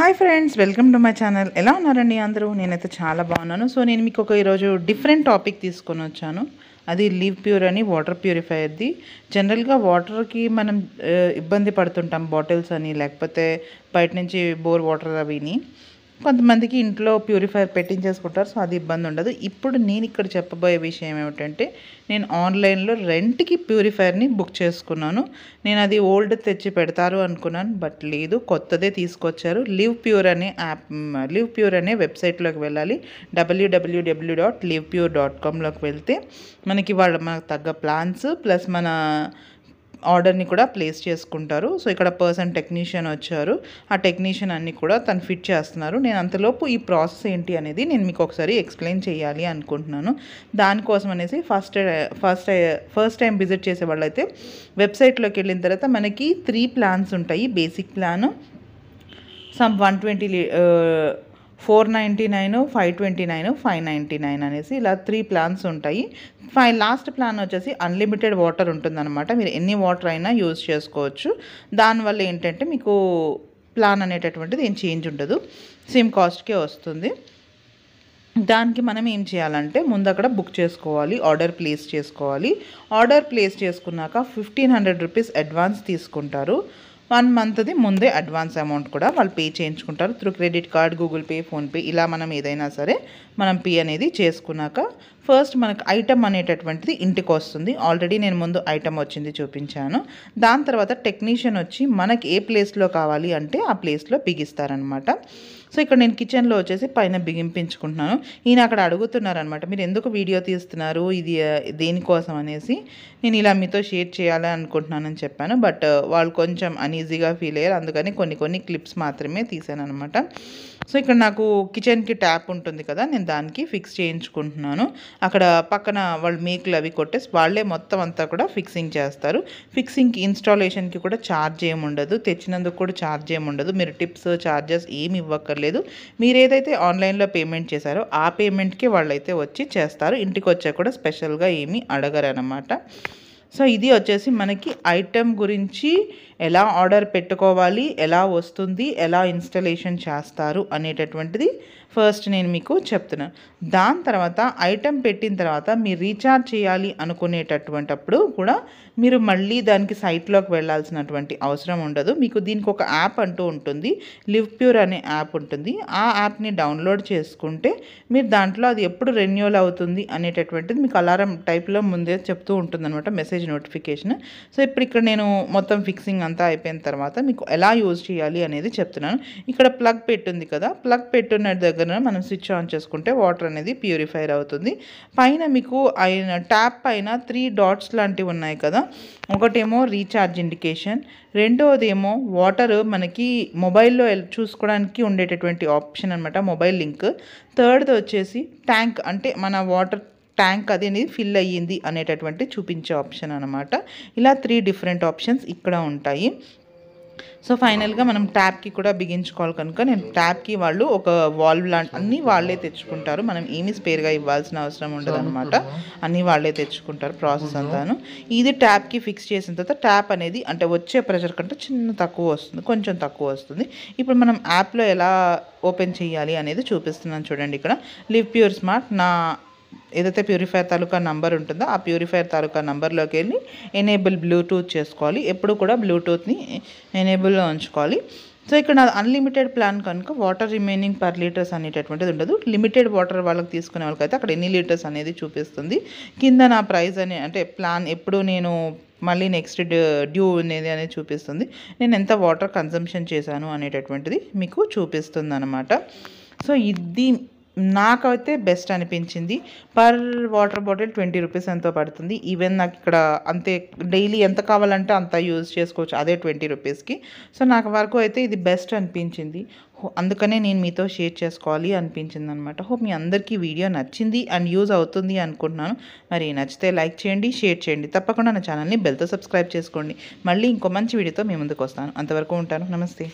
Hi friends, welcome to my channel. ఎలా ఉన్నారండి అందరూ? నేనైతే చాలా బాగున్నాను. సో నేను మీకు ఈరోజు డిఫరెంట్ టాపిక్ తీసుకొని వచ్చాను. అది లివ్ ప్యూర్ అని వాటర్ ప్యూరిఫైయర్ది. జనరల్గా వాటర్కి మనం ఇబ్బంది పడుతుంటాం, బాటిల్స్ అని, లేకపోతే బయట నుంచి బోర్ వాటర్ అవిని. కొంతమందికి ఇంట్లో ప్యూరిఫైయర్ పెట్టించేసుకుంటారు, సో అది ఇబ్బంది ఉండదు. ఇప్పుడు నేను ఇక్కడ చెప్పబోయే విషయం ఏమిటంటే, నేను ఆన్లైన్లో రెంట్కి ప్యూరిఫైయర్ని బుక్ చేసుకున్నాను. నేను అది ఓల్డ్ తెచ్చి పెడతారు అనుకున్నాను, బట్ లేదు, కొత్తదే తీసుకొచ్చారు. లివ్ ప్యూర్ అనే వెబ్సైట్లోకి వెళ్ళాలి. www.livpure.comలోకి వెళ్తే మనకి మనకు తగ్గ ప్లాన్స్ ప్లస్ మన ఆర్డర్ని కూడా ప్లేస్ చేసుకుంటారు. సో ఇక్కడ టెక్నీషియన్ వచ్చారు. ఆ టెక్నీషియన్ అన్నీ కూడా తను ఫిట్ చేస్తున్నారు. నేను అంతలోపు ఈ ప్రాసెస్ ఏంటి అనేది నేను మీకు ఒకసారి ఎక్స్ప్లెయిన్ చేయాలి అనుకుంటున్నాను. దానికోసం అనేసి ఫస్ట్ టైం విజిట్ చేసే వాళ్ళైతే వెబ్సైట్లోకి వెళ్ళిన తర్వాత మనకి 3 ప్లాన్స్ ఉంటాయి. బేసిక్ ప్లాను, సమ్ 120, 499, 529, 599 అనేసి ఇలా 3 ప్లాన్స్ ఉంటాయి. లాస్ట్ ప్లాన్ వచ్చేసి అన్లిమిటెడ్ వాటర్ ఉంటుందన్నమాట. మీరు ఎన్ని వాటర్ అయినా యూజ్ చేసుకోవచ్చు. దానివల్ల ఏంటంటే మీకు ప్లాన్ అనేటటువంటిది ఏం చేంజ్ ఉండదు, సేమ్ కాస్ట్కే వస్తుంది. దానికి మనం ఏం చేయాలంటే ముందు అక్కడ బుక్ చేసుకోవాలి, ఆర్డర్ ప్లేస్ చేసుకోవాలి. ఆర్డర్ ప్లేస్ చేసుకున్నాక 1500 రూపీస్ అడ్వాన్స్ తీసుకుంటారు. 1 మంత్ది ముందే అడ్వాన్స్ అమౌంట్ కూడా వాళ్ళు పే చేయించుకుంటారు through credit card, Google pay, PhonePe, ఇలా మనం ఏదైనా సరే మనం పే అనేది చేసుకున్నాక ఫస్ట్ మనకు ఐటమ్ అనేటటువంటిది ఇంటికి వస్తుంది. ఆల్రెడీ నేను ముందు ఐటమ్ వచ్చింది చూపించాను. దాని తర్వాత టెక్నీషియన్ వచ్చి మనకి ఏ ప్లేస్లో కావాలి అంటే ఆ ప్లేస్లో బిగిస్తారనమాట. సో ఇక్కడ నేను కిచెన్లో వచ్చేసి పైన బిగింపించుకుంటున్నాను. ఈయన అక్కడ అడుగుతున్నారనమాట, మీరు ఎందుకు వీడియో తీస్తున్నారు, ఇది దేనికోసం అనేసి. నేను ఇలా మీతో షేర్ చేయాలని అనుకుంటున్నానని చెప్పాను, బట్ వాళ్ళు కొంచెం అనీజీగా ఫీల్ అయ్యారు. అందుకని కొన్ని క్లిప్స్ మాత్రమే తీసాను అనమాట. సో ఇక్కడ నాకు కిచెన్కి ట్యాప్ ఉంటుంది కదా, నేను దానికి ఫిక్స్ చేయించుకుంటున్నాను. అక్కడ పక్కన వాళ్ళు మేకులు అవి కొట్టేసి వాళ్ళే మొత్తం అంతా కూడా ఫిక్సింగ్ చేస్తారు. ఫిక్సింగ్కి, ఇన్స్టాలేషన్కి కూడా ఛార్జ్ ఏమి ఉండదు, తెచ్చినందుకు కూడా ఛార్జ్ ఏమి ఉండదు. మీరు టిప్స్, ఛార్జెస్ ఏమి ఇవ్వక్కర్లేదు. మీరు ఏదైతే ఆన్లైన్లో పేమెంట్ చేశారో ఆ పేమెంట్కి వాళ్ళైతే వచ్చి చేస్తారు. ఇంటికి వచ్చా కూడా స్పెషల్గా ఏమీ అడగరనమాట. సో ఇది వచ్చేసి మనకి ఐటమ్ గురించి, ఎలా ఆర్డర్ పెట్టుకోవాలి, ఎలా వస్తుంది, ఎలా ఇన్స్టలేషన్ చేస్తారు అనేటటువంటిది ఫస్ట్ నేను మీకు చెప్తున్నాను. దాని తర్వాత ఐటమ్ పెట్టిన తర్వాత మీరు రీఛార్జ్ చేయాలి అనుకునేటటువంటప్పుడు కూడా మీరు మళ్ళీ దానికి సైట్లోకి వెళ్ళాల్సినటువంటి అవసరం ఉండదు. మీకు దీనికి ఒక యాప్ అంటూ ఉంటుంది, లివ్ ప్యూర్ అనే యాప్ ఉంటుంది. ఆ యాప్ని డౌన్లోడ్ చేసుకుంటే మీరు దాంట్లో అది ఎప్పుడు రెన్యూవల్ అవుతుంది అనేటటువంటిది మీకు అలారం టైప్లో ముందే చెప్తూ ఉంటుంది అనమాట, మెసేజ్ నోటిఫికేషన్. సో ఇప్పుడు ఇక్కడ నేను మొత్తం ఫిక్సింగ్ అంతా అయిపోయిన తర్వాత మీకు ఎలా యూజ్ చేయాలి అనేది చెప్తున్నాను. ఇక్కడ ప్లగ్ పెట్టుంది కదా, ప్లగ్ పెట్టున్న దగ్గర మనం స్విచ్ ఆన్ చేసుకుంటే వాటర్ అనేది ప్యూరిఫైర్ అవుతుంది. పైన మీకు ట్యాప్ పైన 3 డాట్స్ లాంటివి ఉన్నాయి కదా, ఒకటేమో రీఛార్జ్ ఇండికేషన్, రెండోదేమో వాటర్ మనకి మొబైల్లో చూసుకోవడానికి ఉండేటటువంటి ఆప్షన్ అనమాట, మొబైల్ లింక్. థర్డ్ది వచ్చేసి ట్యాంక్, అంటే మన వాటర్ ట్యాంక్ అది అనేది ఫిల్ అయ్యింది అనేటటువంటి చూపించే ఆప్షన్ అనమాట. ఇలా 3 డిఫరెంట్ ఆప్షన్స్ ఇక్కడ ఉంటాయి. సో ఫైనల్గా మనం ట్యాప్కి కూడా బిగించుకోవాలి కనుక నేను ట్యాప్కి వాళ్ళు ఒక వాల్వ్ లాంటి అన్నీ వాళ్ళే తెచ్చుకుంటారు. మనం ఏమీ స్పేర్గా ఇవ్వాల్సిన అవసరం ఉండదు అనమాట, అన్నీ వాళ్ళే తెచ్చుకుంటారు ప్రాసెస్ అంతాను. ఇది ట్యాప్కి ఫిక్స్ చేసిన తర్వాత ట్యాప్ అనేది అంటే వచ్చే ప్రెషర్ కంటే కొంచెం తక్కువ వస్తుంది. ఇప్పుడు మనం యాప్లో ఎలా ఓపెన్ చేయాలి అనేది చూపిస్తున్నాను చూడండి. ఇక్కడ లివ్ ప్యూర్ స్మార్ట్, నా ఏదైతే ప్యూరిఫైర్ తాలూకా నంబర్ ఉంటుందో ఆ ప్యూరిఫైర్ తాలూకా నంబర్లోకి వెళ్ళి ఎనేబుల్ బ్లూటూత్ చేసుకోవాలి. ఎప్పుడు కూడా బ్లూటూత్ని ఎనేబుల్లో ఉంచుకోవాలి. సో ఇక్కడ అన్లిమిటెడ్ ప్లాన్ కనుక వాటర్ రిమైనింగ్ పర్ లీటర్స్ అనేటటువంటిది ఉండదు. లిమిటెడ్ వాటర్ వాళ్ళకి తీసుకునే వాళ్ళకైతే అక్కడ ఎన్ని లీటర్స్ అనేది చూపిస్తుంది. కింద నా ప్రైస్ అంటే ప్లాన్ ఎప్పుడు నేను మళ్ళీ నెక్స్ట్ డ్యూ అనేది చూపిస్తుంది. నేను ఎంత వాటర్ కన్జంప్షన్ చేశాను అనేటటువంటిది మీకు చూపిస్తుంది అనమాట. సో ఇది నాకైతే బెస్ట్ అనిపించింది. పర్ వాటర్ బాటిల్ 20 రూపీస్ ఎంతో పడుతుంది. ఈవెన్ నాకు ఇక్కడ అంతే డైలీ ఎంత కావాలంటే అంత యూజ్ చేసుకోవచ్చు అదే 20 రూపీస్కి. సో నాకు వరకు అయితే ఇది బెస్ట్ అనిపించింది. అందుకనే నేను మీతో షేర్ చేసుకోవాలి అనిపించింది అనమాట. హోప్ మీ అందరికీ వీడియో నచ్చింది అండ్ యూజ్ అవుతుంది అనుకుంటున్నాను. మరి నచ్చితే లైక్ చేయండి, షేర్ చేయండి. తప్పకుండా నా ఛానల్ని బెల్తో సబ్స్క్రైబ్ చేసుకోండి. మళ్ళీ ఇంకో మంచి వీడియోతో మీ ముందుకు వస్తాను. అంతవరకు ఉంటాను. నమస్తే.